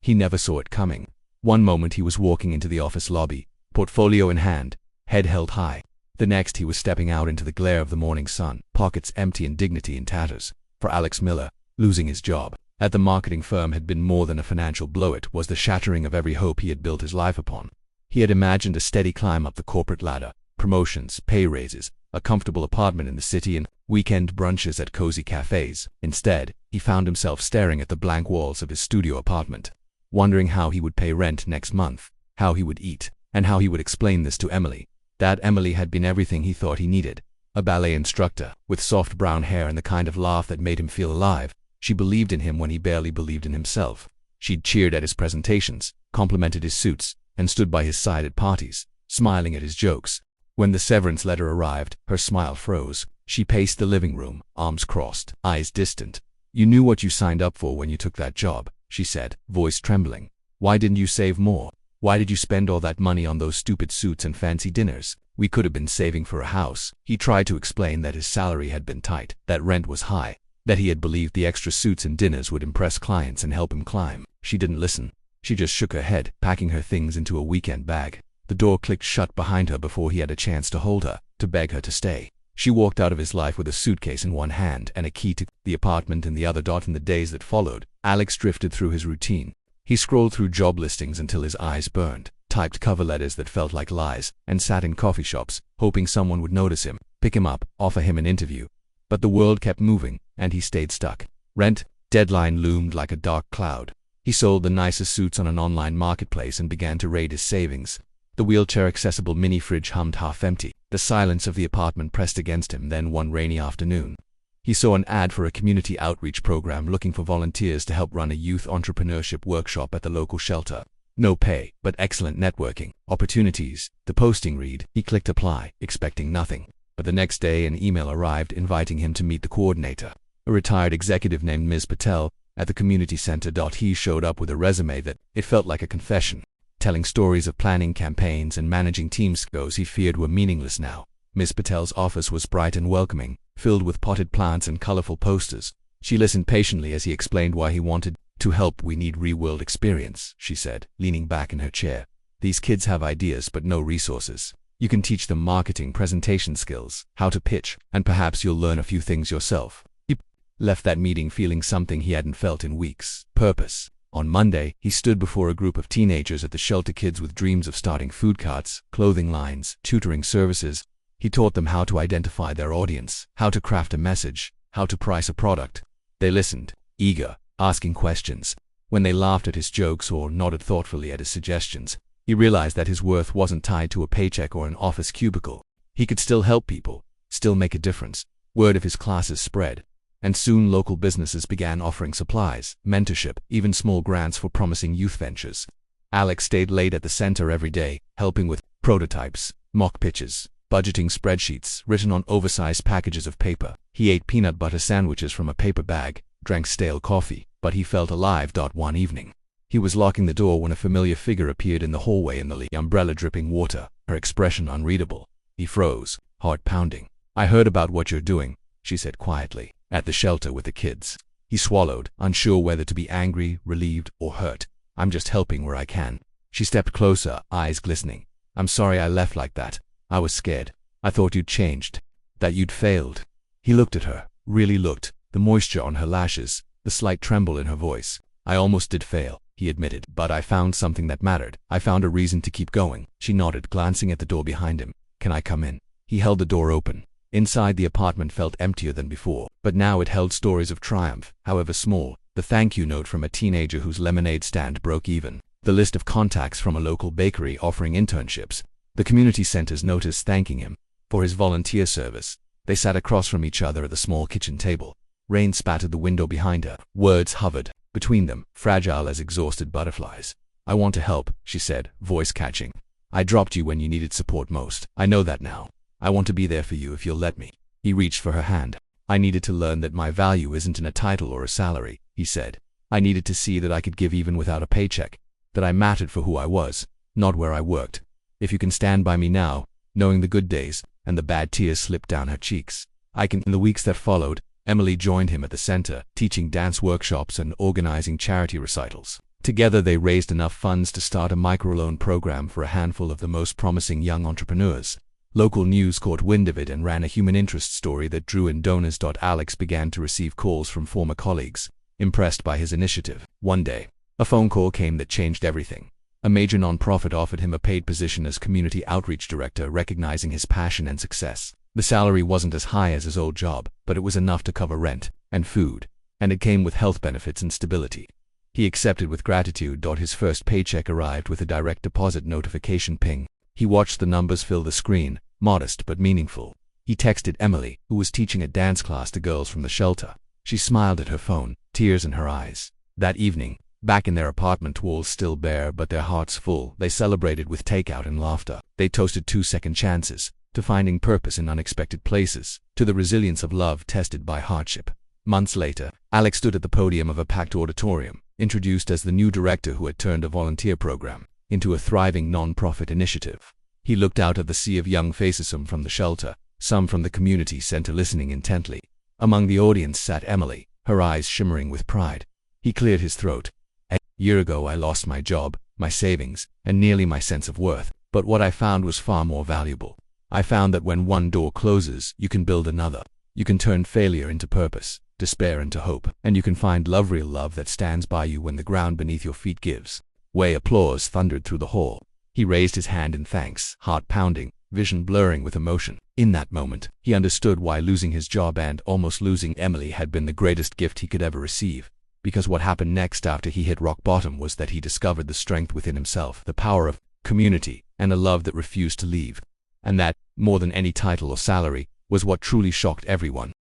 He never saw it coming. One moment he was walking into the office lobby, portfolio in hand, head held high. The next he was stepping out into the glare of the morning sun, pockets empty and dignity in tatters. For Alex Miller, losing his job at the marketing firm had been more than a financial blow. It was the shattering of every hope he had built his life upon. He had imagined a steady climb up the corporate ladder, promotions, pay raises, a comfortable apartment in the city, and weekend brunches at cozy cafes. Instead, he found himself staring at the blank walls of his studio apartment, wondering how he would pay rent next month, how he would eat, and how he would explain this to Emily. That Emily had been everything he thought he needed. A ballet instructor, with soft brown hair and the kind of laugh that made him feel alive. She believed in him when he barely believed in himself. She'd cheered at his presentations, complimented his suits, and stood by his side at parties, smiling at his jokes. When the severance letter arrived, her smile froze. She paced the living room, arms crossed, eyes distant. "You knew what you signed up for when you took that job," she said, voice trembling. "Why didn't you save more? Why did you spend all that money on those stupid suits and fancy dinners? We could have been saving for a house." He tried to explain that his salary had been tight, that rent was high, that he had believed the extra suits and dinners would impress clients and help him climb. She didn't listen. She just shook her head, packing her things into a weekend bag. The door clicked shut behind her before he had a chance to hold her, to beg her to stay. She walked out of his life with a suitcase in one hand and a key to the apartment in the other. In the days that followed, Alex drifted through his routine. He scrolled through job listings until his eyes burned, typed cover letters that felt like lies, and sat in coffee shops, hoping someone would notice him, pick him up, offer him an interview. But the world kept moving, and he stayed stuck. Rent deadline loomed like a dark cloud. He sold the nicest suits on an online marketplace and began to raid his savings. The wheelchair-accessible mini-fridge hummed half-empty. The silence of the apartment pressed against him. Then one rainy afternoon, he saw an ad for a community outreach program looking for volunteers to help run a youth entrepreneurship workshop at the local shelter. No pay, but excellent networking opportunities. The posting read. He clicked apply, expecting nothing. But the next day an email arrived inviting him to meet the coordinator, a retired executive named Ms. Patel, at the community center. He showed up with a resume that it felt like a confession, telling stories of planning campaigns and managing teams. Those he feared were meaningless now. Ms. Patel's office was bright and welcoming, filled with potted plants and colorful posters. She listened patiently as he explained why he wanted to help. "We need real-world experience," she said, leaning back in her chair. "These kids have ideas but no resources. You can teach them marketing, presentation skills, how to pitch, and perhaps you'll learn a few things yourself." He left that meeting feeling something he hadn't felt in weeks: purpose. On Monday, he stood before a group of teenagers at the shelter, kids with dreams of starting food carts, clothing lines, tutoring services. He taught them how to identify their audience, how to craft a message, how to price a product. They listened, eager, asking questions. When they laughed at his jokes or nodded thoughtfully at his suggestions, he realized that his worth wasn't tied to a paycheck or an office cubicle. He could still help people, still make a difference. Word of his classes spread, and soon local businesses began offering supplies, mentorship, even small grants for promising youth ventures. Alex stayed late at the center every day, helping with prototypes, mock pitches, budgeting spreadsheets written on oversized packages of paper. He ate peanut butter sandwiches from a paper bag, drank stale coffee, but he felt alive. One evening, he was locking the door when a familiar figure appeared in the hallway in the umbrella dripping water, her expression unreadable. He froze, heart pounding. "I heard about what you're doing," she said quietly, "at the shelter with the kids." He swallowed, unsure whether to be angry, relieved, or hurt. "I'm just helping where I can." She stepped closer, eyes glistening. "I'm sorry I left like that. I was scared. I thought you'd changed, that you'd failed." He looked at her, really looked, the moisture on her lashes, the slight tremble in her voice. "I almost did fail," he admitted, "but I found something that mattered. I found a reason to keep going." She nodded, glancing at the door behind him. "Can I come in?" He held the door open. Inside, the apartment felt emptier than before, but now it held stories of triumph, however small. The thank you note from a teenager whose lemonade stand broke even. The list of contacts from a local bakery offering internships. The community center's notice thanking him for his volunteer service. They sat across from each other at the small kitchen table. Rain spattered the window behind her. Words hovered between them, fragile as exhausted butterflies. "I want to help," she said, voice catching. "I dropped you when you needed support most. I know that now. I want to be there for you if you'll let me." He reached for her hand. "I needed to learn that my value isn't in a title or a salary," he said. "I needed to see that I could give even without a paycheck, that I mattered for who I was, not where I worked. If you can stand by me now, knowing the good days," and the bad tears slipped down her cheeks, "I can." In the weeks that followed, Emily joined him at the center, teaching dance workshops and organizing charity recitals. Together they raised enough funds to start a microloan program for a handful of the most promising young entrepreneurs. Local news caught wind of it and ran a human interest story that drew in donors. Alex began to receive calls from former colleagues, impressed by his initiative. One day, a phone call came that changed everything. A major nonprofit offered him a paid position as community outreach director, recognizing his passion and success. The salary wasn't as high as his old job, but it was enough to cover rent and food, and it came with health benefits and stability. He accepted with gratitude. His first paycheck arrived with a direct deposit notification ping. He watched the numbers fill the screen, modest but meaningful. He texted Emily, who was teaching a dance class to girls from the shelter. She smiled at her phone, tears in her eyes. That evening, back in their apartment, walls still bare but their hearts full, they celebrated with takeout and laughter. They toasted to second chances, to finding purpose in unexpected places, to the resilience of love tested by hardship. Months later, Alex stood at the podium of a packed auditorium, introduced as the new director who had turned a volunteer program into a thriving non-profit initiative. He looked out at the sea of young faces, some from the shelter, some from the community center, listening intently. Among the audience sat Emily, her eyes shimmering with pride. He cleared his throat. A year ago I lost my job, my savings, and nearly my sense of worth, but what I found was far more valuable. I found that when one door closes, you can build another. You can turn failure into purpose, despair into hope, and you can find love, real love that stands by you when the ground beneath your feet gives way. Applause thundered through the hall. He raised his hand in thanks, heart pounding, vision blurring with emotion. In that moment, he understood why losing his job and almost losing Emily had been the greatest gift he could ever receive. Because what happened next after he hit rock bottom was that he discovered the strength within himself, the power of community, and a love that refused to leave. And that, more than any title or salary, was what truly shocked everyone.